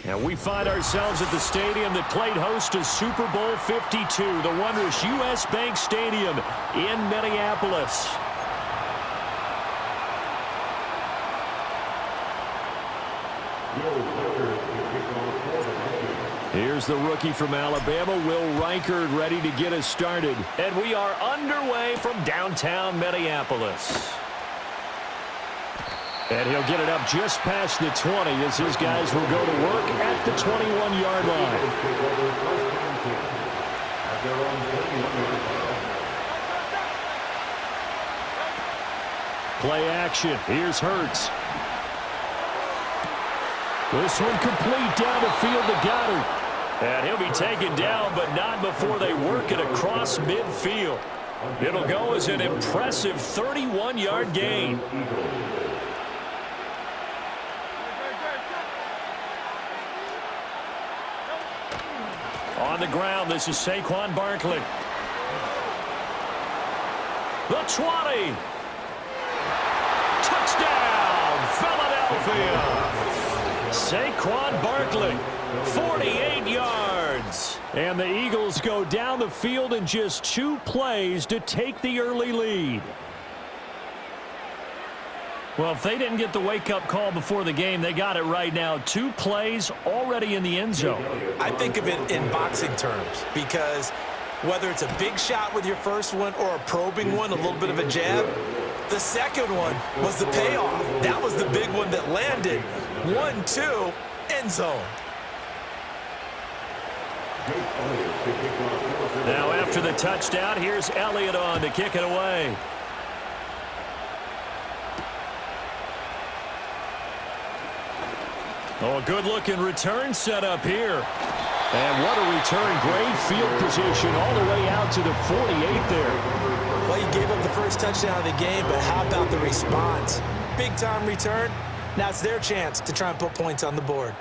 And we find ourselves at the stadium that played host to Super Bowl 52, the wondrous U.S. Bank Stadium in Minneapolis. Here's the rookie from Alabama, Will Reichard, ready to get us started. And we are underway from downtown Minneapolis. And he'll get it up just past the 20 as his guys will go to work at the 21-yard line. Play action. Here's Hurts. This one complete down the field to Goddard. And he'll be taken down, but not before they work it across midfield. It'll go as an impressive 31-yard gain. On the ground, this is Saquon Barkley. The 20. Touchdown, Philadelphia. Saquon Barkley, 48 yards. And the Eagles go down the field in just 2 plays to take the early lead. Well, if they didn't get the wake-up call before the game, they got it right now. 2 plays already in the end zone. I think of it in boxing terms because whether it's a big shot with your first one or a probing one, a little bit of a jab, the second one was the payoff. That was the big one that landed. 1-2, end zone. Now after the touchdown, here's Elliott on to kick it away. Oh, a good-looking return set up here. And what a return. Great field position all the way out to the 48 there. Well, you gave up the first touchdown of the game, but how about the response? Big-time return. Now it's their chance to try and put points on the board.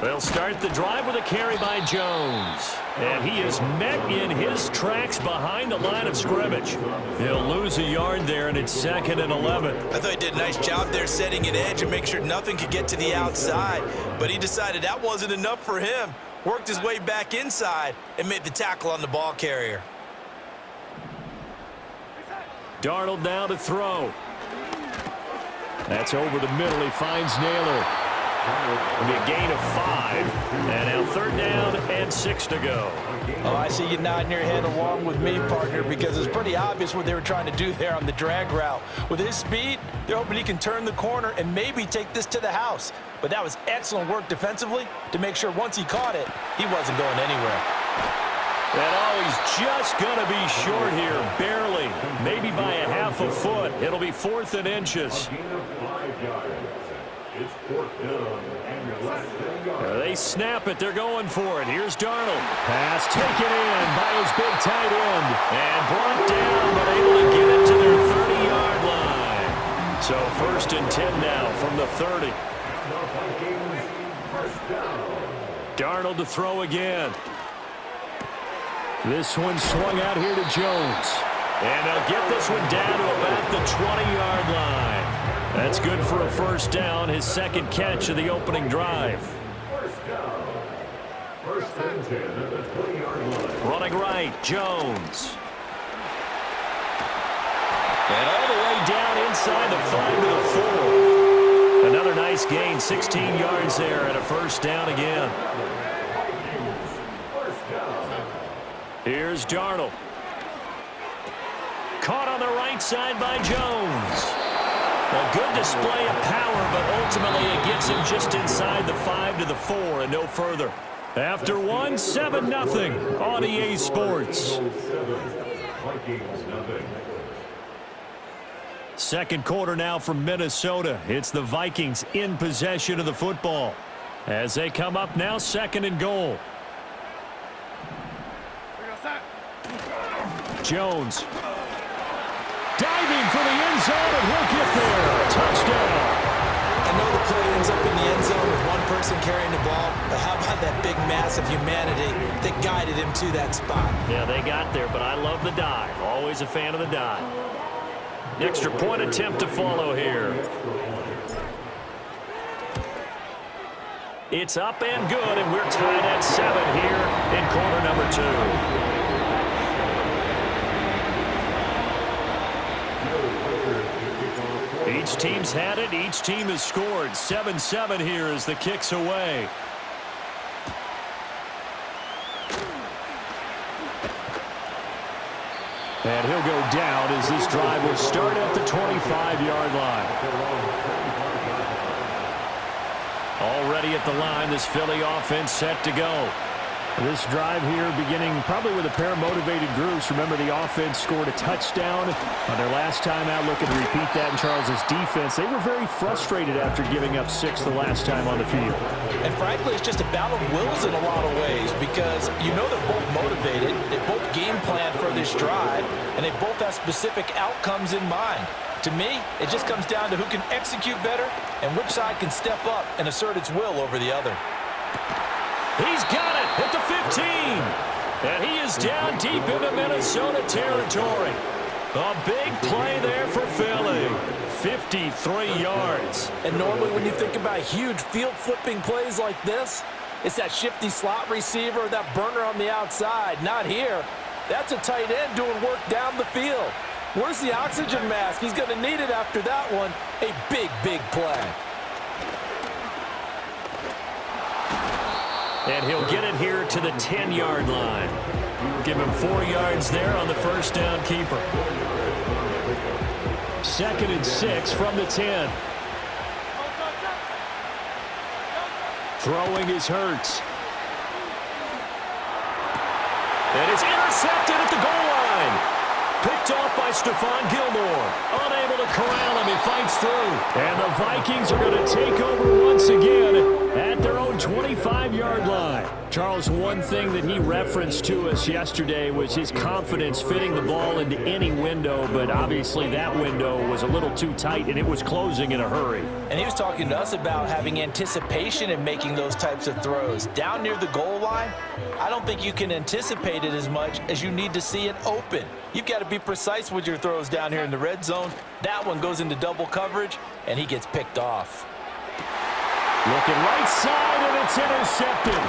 They'll start the drive with a carry by Jones. And he is met in his tracks behind the line of scrimmage. He'll lose a yard there, and it's 2nd and 11. I thought he did a nice job there setting an edge and make sure nothing could get to the outside. But he decided that wasn't enough for him. Worked his way back inside and made the tackle on the ball carrier. Darnold now to throw. That's over the middle. He finds Naylor. It'll be a gain of 5. And now 3rd down and 6 to go. Oh, I see you nodding your head along with me, partner, because it's pretty obvious what they were trying to do there on the drag route. With his speed, they're hoping he can turn the corner and maybe take this to the house. But that was excellent work defensively to make sure once he caught it, he wasn't going anywhere. And oh, he's just going to be short here, barely, maybe by a half a foot. It'll be 4th and inches. They snap it. They're going for it. Here's Darnold. Pass taken in by his big tight end. And brought down, but able to get it to their 30-yard line. So 1st and 10 now from the 30. Darnold to throw again. This one swung out here to Jones. And they'll get this one down to about the 20-yard line. That's good for a 1st down, his 2nd catch of the opening drive. 1st and 10 at the 20-yard line. Running right, Jones. And all the way down inside the 5 to the 4. Another nice gain, 16 yards there, and a 1st down again. Here's Darnold. Caught on the right side by Jones. A good display of power, but ultimately it gets him just inside the 5 to the 4 and no further. After one, 7-0 on EA Sports. Second quarter now from Minnesota. It's the Vikings in possession of the football as they come up now 2nd and goal. Jones diving for the end zone, and he'll get there. Touchdown. I know the play ends up in the end zone with one person carrying the ball, but how about that big mass of humanity that guided him to that spot? Yeah, they got there, but I love the dive. Always a fan of the dive. The extra point attempt to follow here. It's up and good, and we're tied at 7 here in quarter number 2. Each team's had it. Each team has scored. 7-7 here as the kick's away. And he'll go down as this drive will start at the 25-yard line. Already at the line, this Philly offense set to go. This drive here beginning probably with a pair of motivated groups. Remember, the offense scored a touchdown on their last time out. Looking to repeat that in Charles's defense. They were very frustrated after giving up 6 the last time on the field. And frankly, it's just a battle of wills in a lot of ways because you know they're both motivated. They both game plan for this drive, and they both have specific outcomes in mind. To me, it just comes down to who can execute better and which side can step up and assert its will over the other. He's got it at the 15. And he is down deep into Minnesota territory. A big play there for Philly. 53 yards. And normally when you think about huge field-flipping plays like this, it's that shifty slot receiver, that burner on the outside. Not here. That's a tight end doing work down the field. Where's the oxygen mask? He's going to need it after that one. A big, big play. And he'll get it here to the 10-yard line. Give him 4 yards there on the first down keeper. 2nd and 6 from the 10. Throwing is Hurts. And it's intercepted at the goal line. Picked off by Stephon Gilmore. Unable to corral him. He fights through. And the Vikings are going to take over once again at their own 25-yard line. Charles, one thing that he referenced to us yesterday was his confidence fitting the ball into any window, but obviously that window was a little too tight, and it was closing in a hurry. And he was talking to us about having anticipation in making those types of throws. Down near the goal line, I don't think you can anticipate it as much as you need to see it open. You've got to be precise with your throws down here in the red zone. That one goes into double coverage, and he gets picked off. Looking right side, and it's intercepted.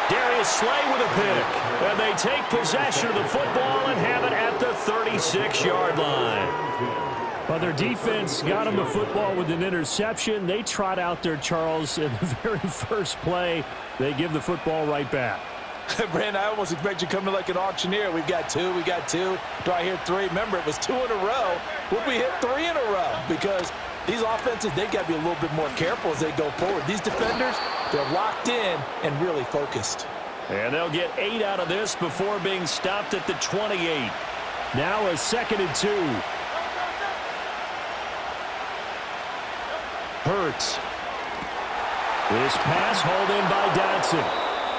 Darius Slay with a pick. And they take possession of the football and have it at the 36-yard line. But their defense got them the football with an interception. They trot out there, Charles, in the very first play. They give the football right back. Brandon, I almost expect you coming like an auctioneer. We've got 2, we got 2. Do I hear 3? Remember, it was 2 in a row. Will we hit 3 in a row? Because these offenses, they've got to be a little bit more careful as they go forward. These defenders, they're locked in and really focused. And they'll get 8 out of this before being stopped at the 28. Now a 2nd and 2. Hurts. This pass hauled in by Dodson.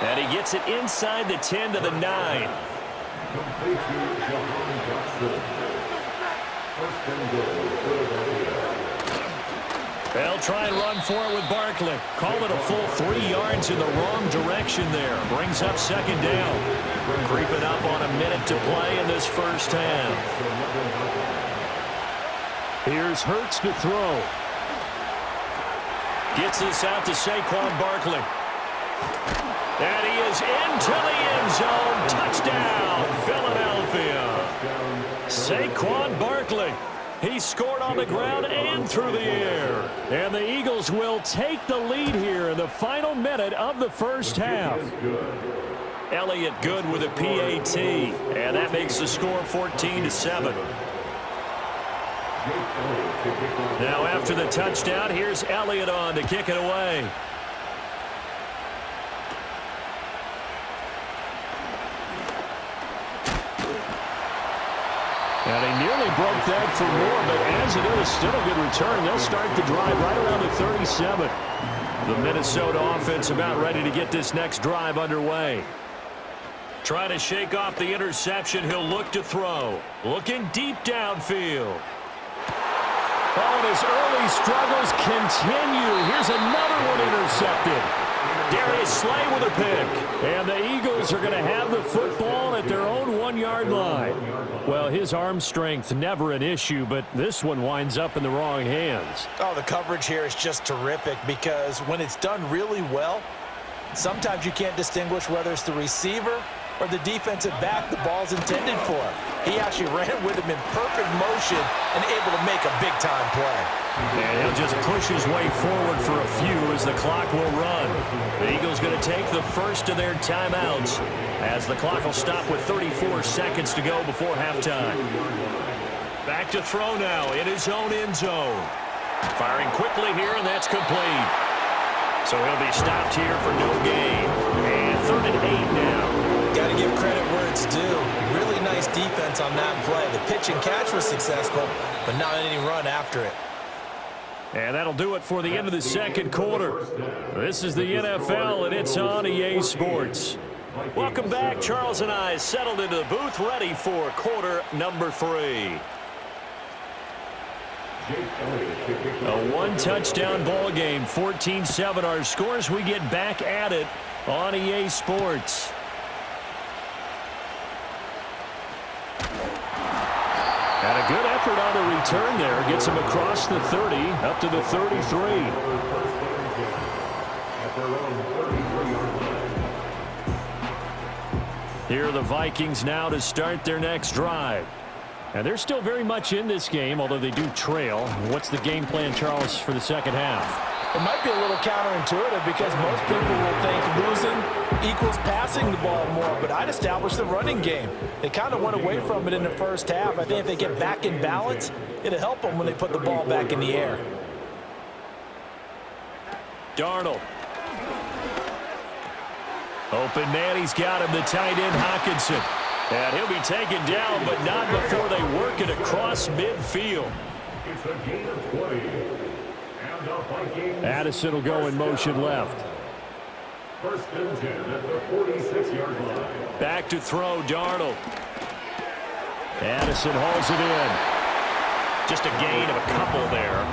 And he gets it inside the 10 to the 9. They'll try and run for it with Barkley. Call it a full 3 yards in the wrong direction there. Brings up 2nd down. Creeping up on a minute to play in this first half. Here's Hurts to throw. Gets this out to Saquon Barkley. And he is into the end zone. Touchdown, Philadelphia. Saquon Barkley. He scored on the ground and through the air. And the Eagles will take the lead here in the final minute of the first half. Elliott good with a PAT. And that makes the score 14-7. Now after the touchdown, here's Elliott on to kick it away. And he nearly broke that for more, but as it is, still a good return. They'll start the drive right around the 37. The Minnesota offense about ready to get this next drive underway. Trying to shake off the interception, he'll look to throw. Looking deep downfield. Oh, and his early struggles continue. Here's another one intercepted. Darius Slay with a pick. And the Eagles are going to have the football at their own 1-yard line. Well, his arm strength never an issue, but this one winds up in the wrong hands. Oh, the coverage here is just terrific because when it's done really well, sometimes you can't distinguish whether it's the receiver or the defensive back the ball's intended for. He actually ran with him in perfect motion and able to make a big-time play. And he'll just push his way forward for a few as the clock will run. The Eagles going to take the first of their timeouts as the clock will stop with 34 seconds to go before halftime. Back to throw now in his own end zone. Firing quickly here, and that's complete. So he'll be stopped here for no gain. And 3rd and 8 now. Got to give credit where it's due. Really nice defense on that play. The pitch and catch was successful, but not any run after it. And that'll do it for the end of the second quarter. This is the NFL, and it's on EA Sports. Welcome back. Charles and I settled into the booth, ready for quarter number 3. A one-touchdown ball game, 14-7 our scores. We get back at it on EA Sports. And a good effort on the return there. Gets him across the 30, up to the 33. Here are the Vikings now to start their next drive. And they're still very much in this game, although they do trail. What's the game plan, Charles, for the second half? It might be a little counterintuitive because most people will think losing equals passing the ball more, but I'd establish the running game. They kind of went away from it in the first half. I think if they get back in balance, it'll help them when they put the ball back in the air. Darnold. Open man, he's got him, the tight end Hockenson. And he'll be taken down, but not before they work it across midfield. It's a gain of 20. Addison will go in motion left. 1st and 10 at the 46-yard line. Back to throw, Darnold. Addison hauls it in. Just a gain of a couple there.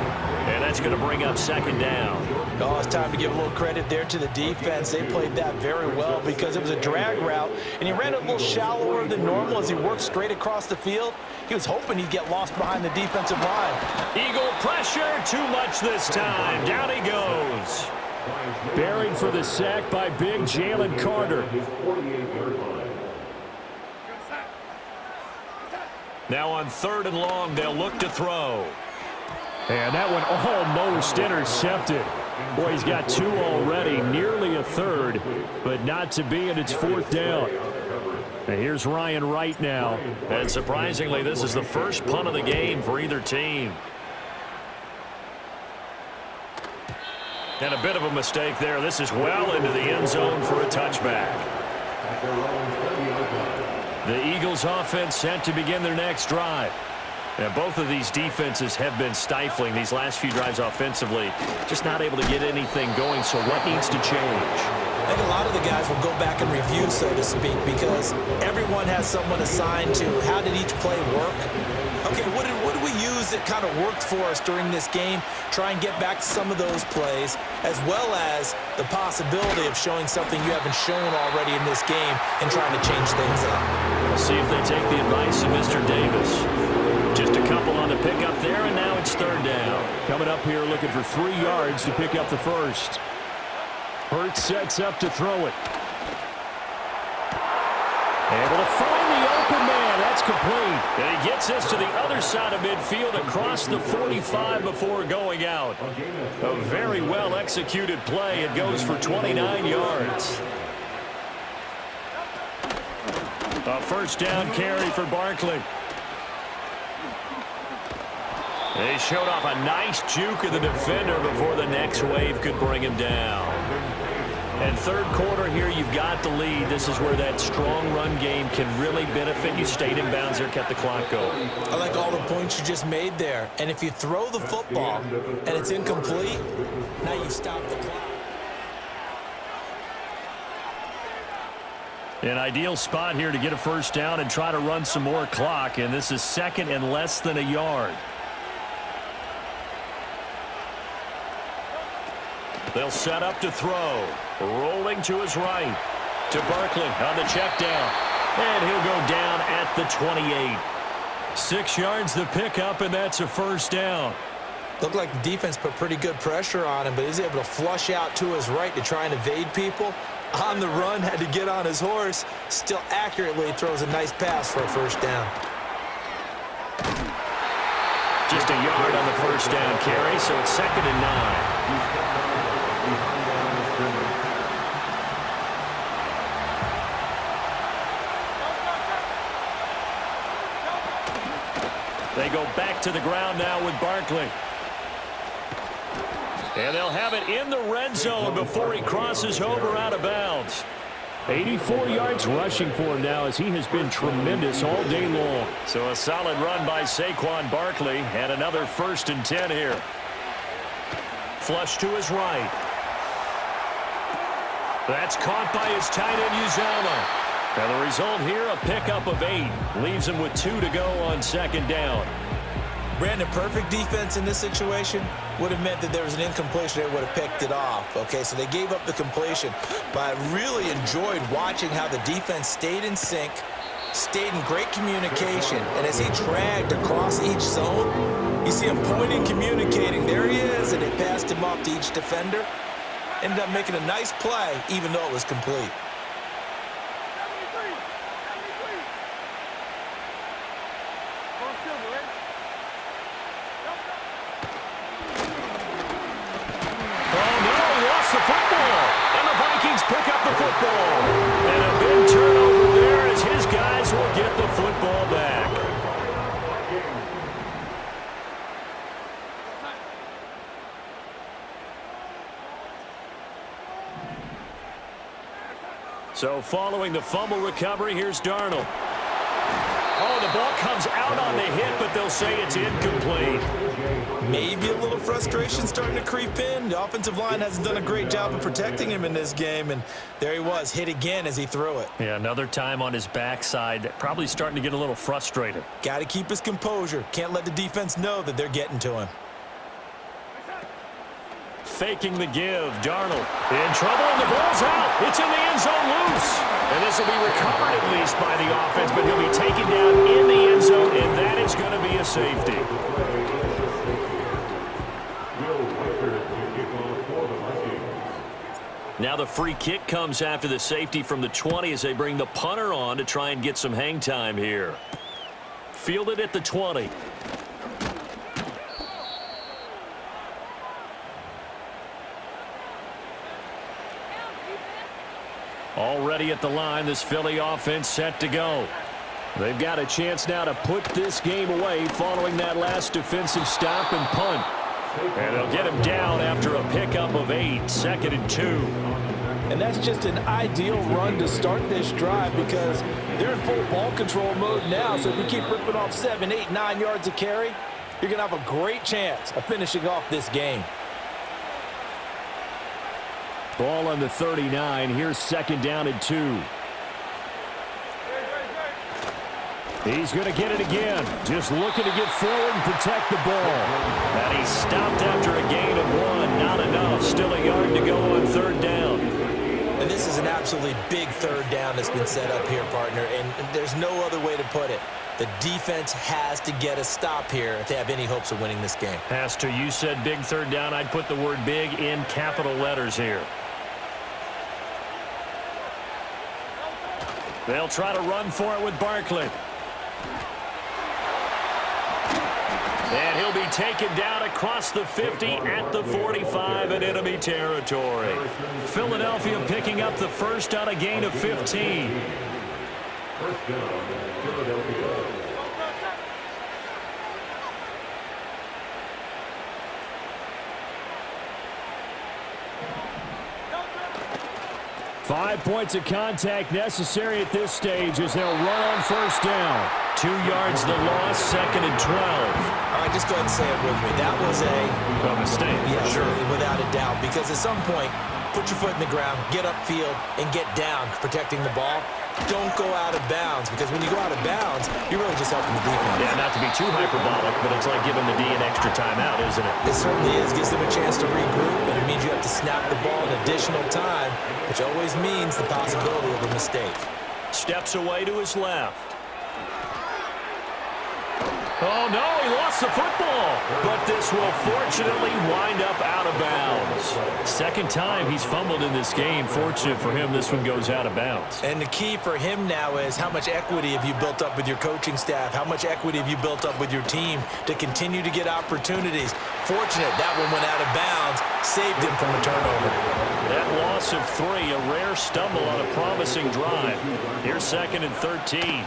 And that's going to bring up 2nd down. Oh, it's time to give a little credit there to the defense. They played that very well because it was a drag route, and he ran it a little shallower than normal as he worked straight across the field. He was hoping he'd get lost behind the defensive line. Eagle pressure, too much this time. Down he goes. Buried for the sack by big Jalen Carter. Now on 3rd and long, they'll look to throw. And that one almost intercepted. Boy, he's got 2 already, nearly a 3rd, but not to be, and it's 4th down. And here's Ryan Wright now. And surprisingly, this is the first punt of the game for either team. And a bit of a mistake there. This is well into the end zone for a touchback. The Eagles offense set to begin their next drive. And both of these defenses have been stifling these last few drives offensively. Just not able to get anything going, so what needs to change? I think a lot of the guys will go back and review, so to speak, because everyone has someone assigned to how did each play work. Okay, what did we use that kind of worked for us during this game? Try and get back to some of those plays, as well as the possibility of showing something you haven't shown already in this game and trying to change things up. We'll see if they take the advice of Mr. Davis. Just a couple on the pickup there, and now it's 3rd down. Coming up here looking for 3 yards to pick up the first. Hurts sets up to throw it. Able to find the open man. That's complete. And he gets us to the other side of midfield across the 45 before going out. A very well executed play. It goes for 29 yards. A 1st down carry for Barkley. They showed off a nice juke of the defender before the next wave could bring him down. And 3rd quarter here, you've got the lead. This is where that strong run game can really benefit you. Stayed in bounds there, kept the clock going. I like all the points you just made there. And if you throw the football and it's incomplete, now you stop the clock. An ideal spot here to get a 1st down and try to run some more clock. And this is 2nd and less than a yard. They'll set up to throw. Rolling to his right. To Barkley on the check down. And he'll go down at the 28. 6 yards the pickup, and that's a first down. Looked like the defense put pretty good pressure on him, but he's able to flush out to his right to try and evade people. On the run, had to get on his horse. Still accurately throws a nice pass for a first down. Just a yard on the first down carry, so it's 2nd and 9. They go back to the ground now with Barkley. And they'll have it in the red zone before he crosses over out of bounds. 84 yards rushing for him now as he has been tremendous all day long. So a solid run by Saquon Barkley and another 1st and 10 here. Flush to his right. That's caught by his tight end Uzama. And the result here, a pickup of 8. Leaves him with 2 to go on 2nd down. Brandon, perfect defense in this situation would have meant that there was an incompletion that would have picked it off. Okay, so they gave up the completion. But I really enjoyed watching how the defense stayed in sync, stayed in great communication. And as he dragged across each zone, you see him pointing, communicating. There he is, and they passed him off to each defender. Ended up making a nice play, even though it was complete. The football, and the Vikings pick up the football. And a big turnover there as his guys will get the football back. So following the fumble recovery, here's Darnold. Oh, the ball comes out on the hit, but they'll say it's incomplete. Maybe a little frustration starting to creep in. The offensive line hasn't done a great job of protecting him in this game, and there he was, hit again as he threw it. Yeah, another time on his backside, probably starting to get a little frustrated. Got to keep his composure. Can't let the defense know that they're getting to him. Faking the give, Darnold in trouble, and the ball's out. It's in the end zone loose. And this will be recovered at least by the offense, but he'll be taken down in the end zone, and that is going to be a safety. Now the free kick comes after the safety from the 20 as they bring the punter on to try and get some hang time here. Fielded at the 20. Already at the line, this Philly offense set to go. They've got a chance now to put this game away following that last defensive stop and punt. And they'll get him down after a pickup of 8, 2nd and 2. And that's just an ideal run to start this drive because they're in full ball control mode now. So if you keep ripping off 7, 8, 9 yards of carry, you're going to have a great chance of finishing off this game. Ball on the 39. Here's 2nd down and 2. He's going to get it again. Just looking to get forward and protect the ball. And he's stopped after a gain of 1. Not enough. Still a yard to go on 3rd down. And this is an absolutely big 3rd down that's been set up here, partner. And there's no other way to put it. The defense has to get a stop here if they have any hopes of winning this game. Pastor, you said big 3rd down. I'd put the word big in capital letters here. They'll try to run for it with Barkley. And he'll be taken down across the 50 at the 45 in enemy territory. Philadelphia picking up the first on a gain of 15. First down, Philadelphia. 5 points of contact necessary at this stage as they'll run on 1st down. 2 yards the loss, 2nd and 12. All right, just go ahead and say it with me. That was a mistake, yeah, for sure. Without a doubt, because at some point, put your foot in the ground, get upfield, and get down protecting the ball. don't go out of bounds, because when you go out of bounds, you're really just helping the defense. Yeah, not to be too hyperbolic, but it's like giving the D an extra timeout, isn't it? It certainly is. Gives them a chance to regroup, and it means you have to snap the ball an additional time, which always means the possibility of a mistake. Steps away to his left. Oh, no, he lost the football. But this will fortunately wind up out of bounds. Second time he's fumbled in this game. Fortunate for him, this one goes out of bounds. And the key for him now is how much equity have you built up with your coaching staff? How much equity have you built up with your team to continue to get opportunities? Fortunate that one went out of bounds, saved him from a turnover. That loss of 3, a rare stumble on a promising drive. Here's 2nd and 13.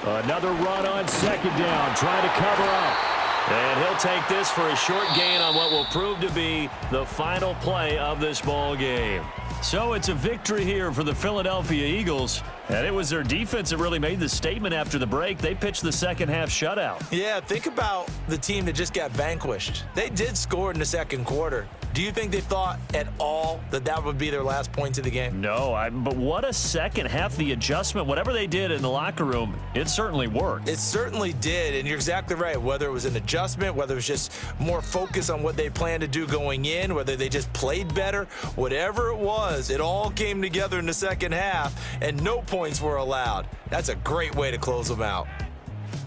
Another run on 2nd down, trying to cover up. And he'll take this for a short gain on what will prove to be the final play of this ball game. So it's a victory here for the Philadelphia Eagles. And it was their defense that really made the statement after the break. They pitched the second half shutout. Yeah, think about the team that just got vanquished. They did score in the second quarter. Do you think they thought at all that that would be their last points of the game? No, but what a second half. The adjustment, whatever they did in the locker room, it certainly worked. It certainly did, and you're exactly right. Whether it was an adjustment, whether it was just more focus on what they planned to do going in, whether they just played better, whatever it was, it all came together in the second half, and no points were allowed. That's a great way to close them out.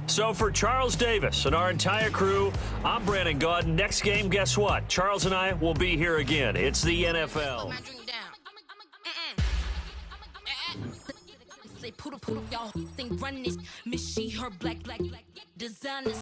So for Charles Davis and our entire crew, I'm Brandon Gaudin. Next game, guess what? Charles and I will be here again. It's the NFL. Say poodle, y'all think run this. Miss she her black designers.